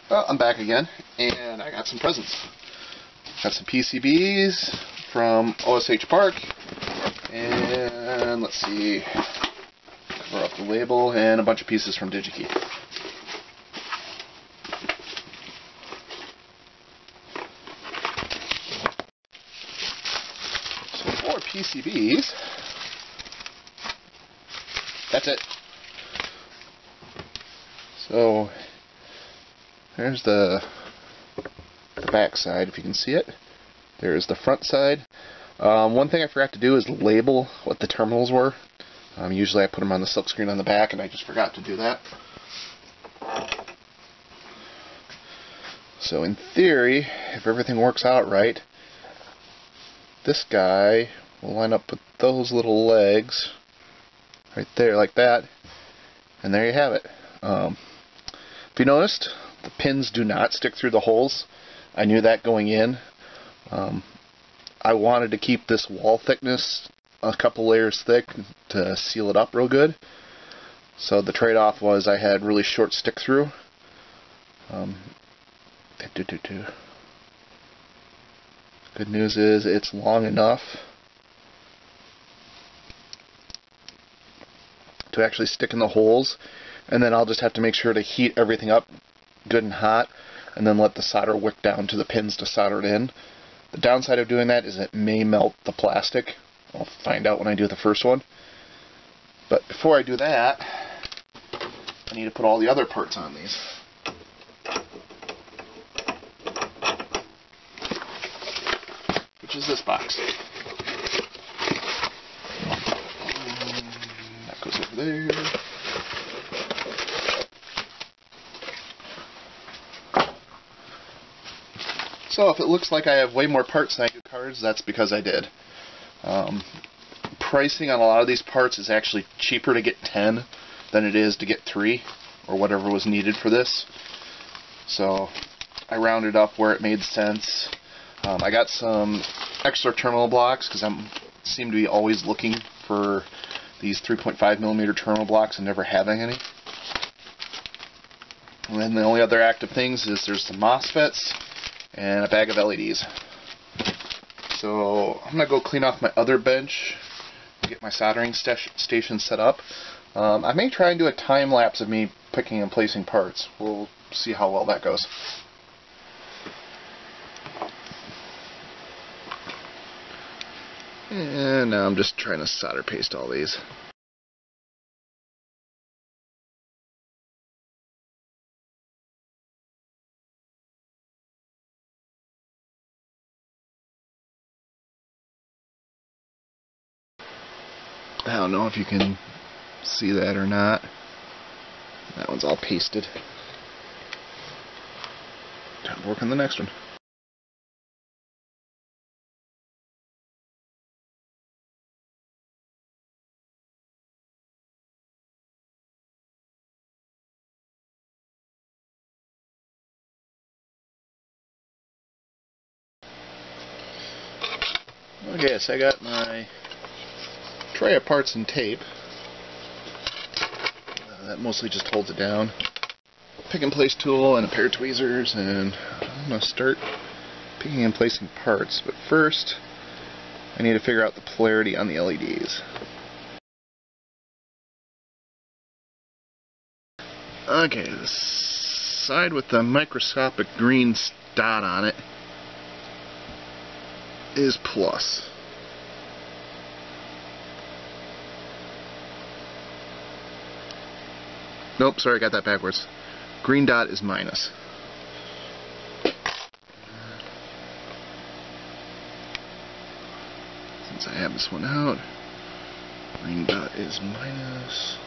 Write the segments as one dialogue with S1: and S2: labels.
S1: Well, I'm back again, and I got some presents. Got some PCBs from OSH Park, and let's see, cover up the label, and a bunch of pieces from DigiKey. So for PCBs, that's it. So there's the back side, if you can see it. There's the front side. One thing I forgot to do is label what the terminals were. Usually I put them on the silkscreen on the back, and I just forgot to do that. So in theory, if everything works out right, this guy will line up with those little legs right there, like that, and there you have it. If you noticed, the pins do not stick through the holes. I knew that going in. I wanted to keep this wall thickness a couple layers thick to seal it up real good. So the trade-off was I had really short stick through. Good news is it's long enough to actually stick in the holes, and then I'll just have to make sure to heat everything up good and hot, and then let the solder wick down to the pins to solder it in. The downside of doing that is it may melt the plastic. I'll find out when I do the first one. But before I do that, I need to put all the other parts on these. Which is this box. That goes over there. So if it looks like I have way more parts than I do cards, that's because I did. Pricing on a lot of these parts is actually cheaper to get 10 than it is to get 3, or whatever was needed for this. So I rounded up where it made sense. I got some extra terminal blocks because I seem to be always looking for these 3.5mm terminal blocks and never having any. And then the only other active things is there's some MOSFETs and a bag of LEDs. So I'm going to go clean off my other bench and get my soldering station set up. I may try and do a time lapse of me picking and placing parts. We'll see how well that goes. And now I'm just trying to solder paste all these. I don't know if you can see that or not. That one's all pasted. Time to work on the next one. Okay, so I got my tray of parts and tape. That mostly just holds it down. Pick and place tool and a pair of tweezers, and I'm going to start picking and placing parts. But first, I need to figure out the polarity on the LEDs. Okay, the side with the microscopic green dot on it is plus. Nope, sorry, I got that backwards. Green dot is minus. Since I have this one out, green dot is minus.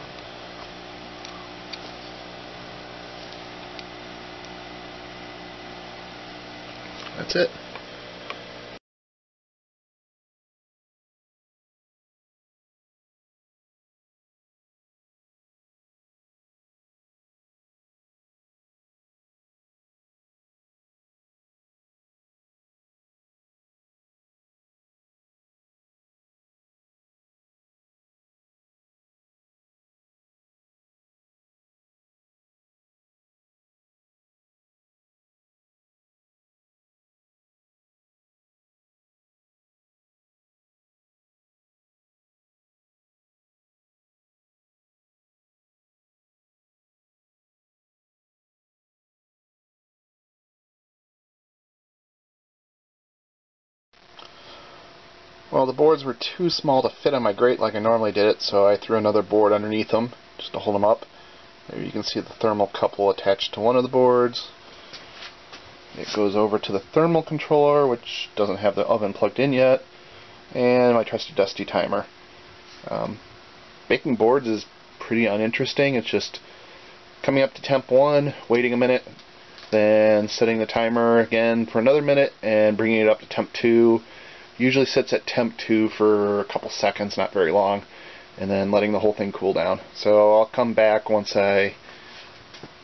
S1: That's it. Well, the boards were too small to fit on my grate like I normally did it, so I threw another board underneath them just to hold them up. There you can see the thermal couple attached to one of the boards. It goes over to the thermal controller, which doesn't have the oven plugged in yet, and my trusty dusty timer. Baking boards is pretty uninteresting. It's just coming up to temp 1, waiting a minute, then setting the timer again for another minute, and bringing it up to temp 2. Usually sits at temp 2 for a couple seconds, not very long, and then letting the whole thing cool down. So I'll come back once I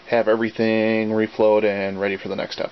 S1: have everything reflowed and ready for the next step.